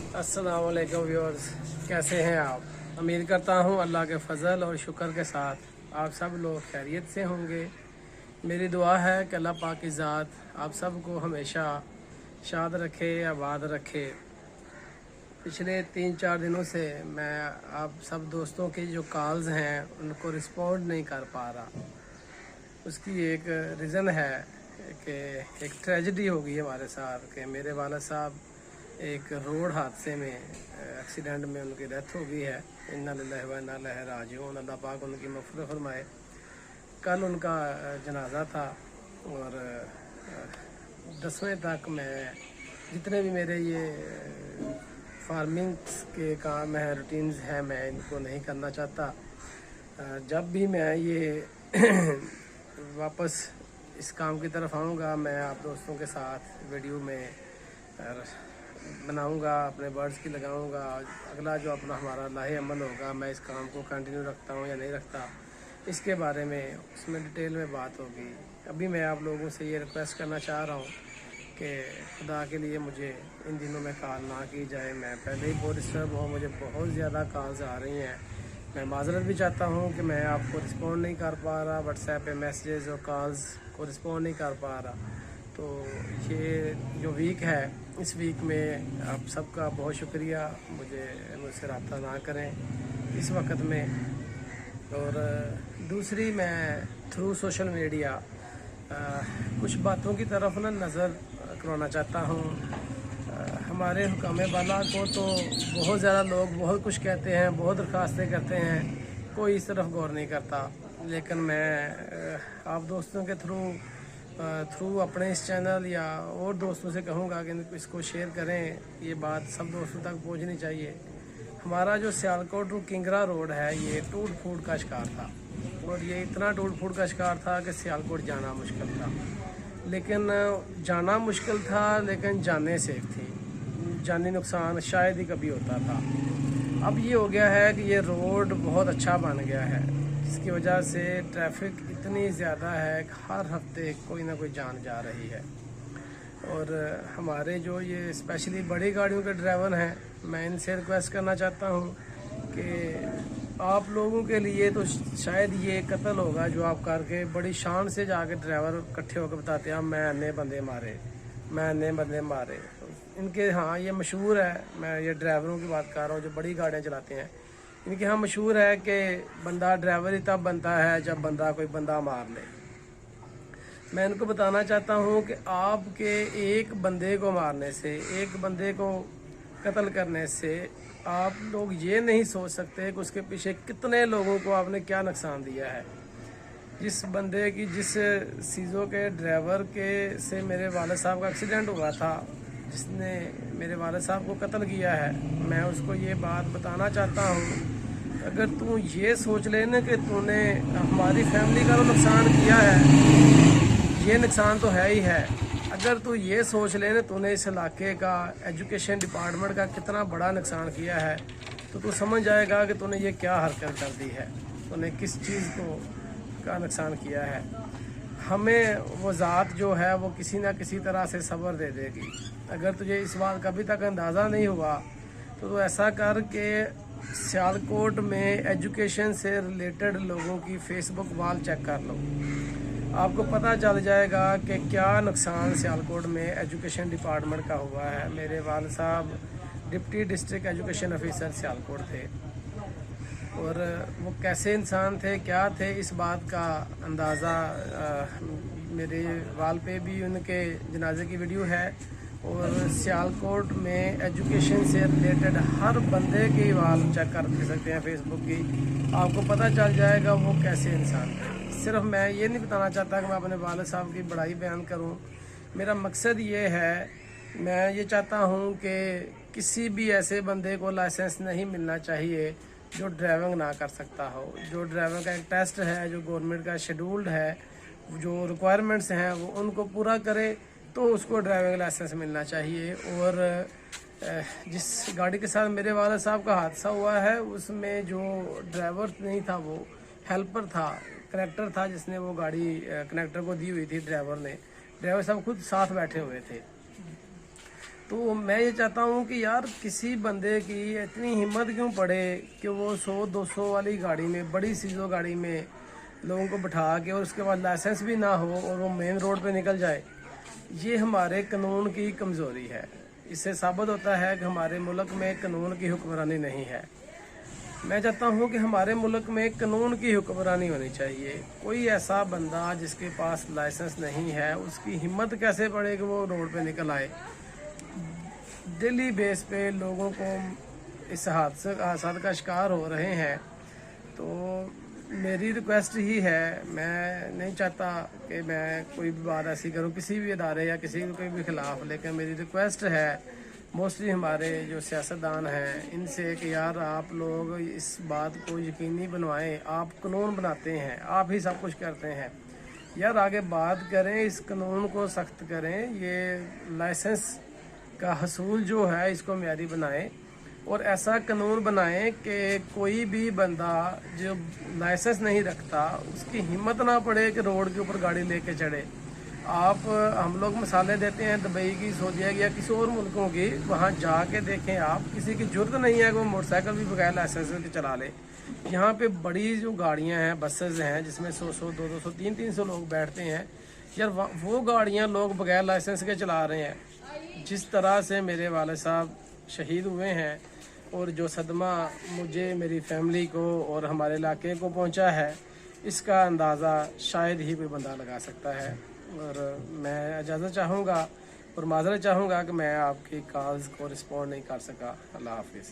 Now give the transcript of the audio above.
अस्सलाम वालेकुम व्यूअर्स, कैसे हैं आप? उम्मीद करता हूँ अल्लाह के फजल और शुक्र के साथ आप सब लोग खैरियत से होंगे। मेरी दुआ है कि अल्लाह पाक की ज़ात आप सब को हमेशा शाद रखे, आबाद रखे। पिछले 3-4 दिनों से मैं आप सब दोस्तों की जो कॉल्स हैं उनको रिस्पॉन्ड नहीं कर पा रहा। उसकी एक रीज़न है कि एक ट्रेजेडी हो गई हमारे साथ कि मेरे वाला साहब एक रोड हादसे में एक्सीडेंट में उनकी डेथ हो गई है। इन्ना लिल्लाहि व इन्ना इलैहि राजिऊन। अल्लाह पाक उनकी मग़फ़िरत फरमाए। कल उनका जनाजा था और 10वें तक मैं जितने भी मेरे ये फार्मिंग के काम है, रूटीन्स हैं, मैं इनको नहीं करना चाहता। जब भी मैं ये वापस इस काम की तरफ आऊँगा मैं आप दोस्तों के साथ वीडियो में बनाऊंगा, अपने बर्ड्स की लगाऊंगा। अगला जो अपना हमारा लाहे अमल होगा, मैं इस काम को कंटिन्यू रखता हूँ या नहीं रखता, इसके बारे में उसमें डिटेल में बात होगी। अभी मैं आप लोगों से ये रिक्वेस्ट करना चाह रहा हूँ कि खुदा के लिए मुझे इन दिनों में कॉल ना की जाए। मैं पहले ही बहुत डिस्टर्ब हूँ, मुझे बहुत ज़्यादा कॉल्स आ रही हैं। मैं माज़रत भी चाहता हूँ कि मैं आपको रिस्पॉन्ड नहीं कर पा रहा, व्हाट्सएप पे मैसेजेस और कॉल्स को रिस्पॉन्ड नहीं कर पा रहा। तो ये जो वीक है, इस वीक में आप सबका बहुत शुक्रिया, मुझसे रब्ता ना करें इस वक्त में। और दूसरी, मैं थ्रू सोशल मीडिया कुछ बातों की तरफ ना नज़र करवाना चाहता हूँ। हमारे हुकाम बाला को तो बहुत ज़्यादा लोग बहुत कुछ कहते हैं, बहुत दरख्वास्तें करते हैं, कोई इस तरफ गौर नहीं करता। लेकिन मैं आप दोस्तों के थ्रू अपने इस चैनल या और दोस्तों से कहूँगा कि इसको शेयर करें। ये बात सब दोस्तों तक पहुँचनी चाहिए। हमारा जो सियालकोट टू किंगरा रोड है, ये टूट फूट का शिकार था और ये इतना टूट फूट का शिकार था कि सियालकोट जाना मुश्किल था। लेकिन जाना मुश्किल था, लेकिन जाने सेफ थी। जानी नुकसान शायद ही कभी होता था। अब ये हो गया है कि ये रोड बहुत अच्छा बन गया है, जिसकी वजह से ट्रैफिक इतनी ज़्यादा है कि हर हफ्ते कोई ना कोई जान जा रही है। और हमारे जो ये स्पेशली बड़ी गाड़ियों के ड्राइवर हैं, मैं इनसे रिक्वेस्ट करना चाहता हूँ कि आप लोगों के लिए तो शायद ये कत्ल होगा जो आप करके बड़ी शान से जाके ड्राइवर इकट्ठे होकर बताते हैं मैं अन्य बंदे मारे, मैं अन्य बंदे मारे। इनके हाँ ये मशहूर है, मैं ये ड्राइवरों की बात कर रहा हूँ जो बड़ी गाड़ियाँ चलाते हैं। इनके यहाँ मशहूर है कि बंदा ड्राइवर ही तब बनता है जब बंदा कोई बंदा मार ले। मैं इनको बताना चाहता हूँ कि आपके एक बंदे को मारने से, एक बंदे को कत्ल करने से आप लोग ये नहीं सोच सकते कि उसके पीछे कितने लोगों को आपने क्या नुकसान दिया है। जिस बंदे की, जिस सीज़ो के ड्राइवर के से मेरे वालिद साहब का एक्सीडेंट हुआ था, जिसने मेरे वालिद साहब को कत्ल किया है, मैं उसको ये बात बताना चाहता हूँ, अगर तू ये सोच ले ना कि तूने हमारी फैमिली का तो नुकसान किया है, ये नुकसान तो है ही है। अगर तू ये सोच ले ना तूने इस इलाके का एजुकेशन डिपार्टमेंट का कितना बड़ा नुकसान किया है, तो तू समझ जाएगा कि तूने ये क्या हरकत कर दी है, तूने किस चीज़ को का नुकसान किया है। हमें वो ज़ात जो है वो किसी ना किसी तरह से सब्र दे देगी। अगर तुझे इस बात का अभी तक अंदाज़ा नहीं हुआ तो ऐसा कर के सियालकोट में एजुकेशन से रिलेटेड लोगों की फेसबुक वॉल चेक कर लो, आपको पता चल जाएगा कि क्या नुकसान सियालकोट में एजुकेशन डिपार्टमेंट का हुआ है। मेरे वालिद साहब deputy district education officer Sialkot थे और वो कैसे इंसान थे, क्या थे, इस बात का अंदाज़ा मेरे वाल पे भी उनके जनाजे की वीडियो है। और सियालकोट में एजुकेशन से रिलेटेड हर बंदे की वाल चेक कर सकते हैं फेसबुक की, आपको पता चल जाएगा वो कैसे इंसान है। सिर्फ मैं ये नहीं बताना चाहता कि मैं अपने वालिद साहब की बड़ाई बयान करूं। मेरा मकसद ये है, मैं ये चाहता हूं कि किसी भी ऐसे बंदे को लाइसेंस नहीं मिलना चाहिए जो ड्राइविंग ना कर सकता हो। जो ड्राइविंग का एक टेस्ट है जो गवर्नमेंट का शेड्यूल्ड है, जो रिक्वायरमेंट्स हैं वो उनको पूरा करे तो उसको ड्राइविंग लाइसेंस मिलना चाहिए। और जिस गाड़ी के साथ मेरे वालिद साहब का हादसा हुआ है उसमें जो ड्राइवर नहीं था वो हेल्पर था, कनेक्टर था, जिसने वो गाड़ी कनेक्टर को दी हुई थी। ड्राइवर साहब खुद साथ बैठे हुए थे। तो मैं ये चाहता हूँ कि यार किसी बंदे की इतनी हिम्मत क्यों पड़े कि वो 100-200 वाली गाड़ी में, बड़ी सीजो गाड़ी में लोगों को बिठा के और उसके बाद लाइसेंस भी ना हो और वो मेन रोड पे निकल जाए। ये हमारे कानून की कमज़ोरी है। इससे साबित होता है कि हमारे मुल्क में कानून की हुक्मरानी नहीं है। मैं चाहता हूँ कि हमारे मुल्क में कानून की हुक्मरानी होनी चाहिए। कोई ऐसा बंदा जिसके पास लाइसेंस नहीं है, उसकी हिम्मत कैसे पड़े कि वो रोड पे निकल आए। डेली बेस पे लोगों को इस हादसा का शिकार हो रहे हैं। तो मेरी रिक्वेस्ट ही है, मैं नहीं चाहता कि मैं कोई भी बात ऐसी करूं किसी भी इदारे या किसी के भी खिलाफ, लेकिन मेरी रिक्वेस्ट है मोस्टली हमारे जो सियासतदान हैं इनसे कि यार आप लोग इस बात को यकीनी बनवाएं। आप कानून बनाते हैं, आप ही सब कुछ करते हैं, यार आगे बात करें, इस कानून को सख्त करें। ये लाइसेंस का हसूल जो है इसको म्यारी बनाएं और ऐसा कानून बनाएं कि कोई भी बंदा जो लाइसेंस नहीं रखता उसकी हिम्मत ना पड़े कि रोड के ऊपर गाड़ी लेके चढ़े। हम लोग मिसालें देते हैं दुबई की, सऊदीया की या किसी और मुल्कों की, वहाँ जाके देखें आप, किसी की जरूरत नहीं है कि वो मोटरसाइकिल भी बगैर लाइसेंस के चला ले। यहाँ पे बड़ी जो गाड़ियाँ हैं, बसेज हैं जिसमें 100-100, 200, 300 लोग बैठते हैं, यार वो गाड़ियाँ लोग बगैर लाइसेंस के चला रहे हैं। जिस तरह से मेरे वाले साहब शहीद हुए हैं और जो सदमा मुझे, मेरी फैमिली को और हमारे इलाके को पहुंचा है, इसका अंदाज़ा शायद ही कोई बंदा लगा सकता है। और मैं इजाज़त चाहूँगा और माज़रत चाहूँगा कि मैं आपकी कॉल्स को रिस्पॉन्ड नहीं कर सका। अल्लाह हाफिज़।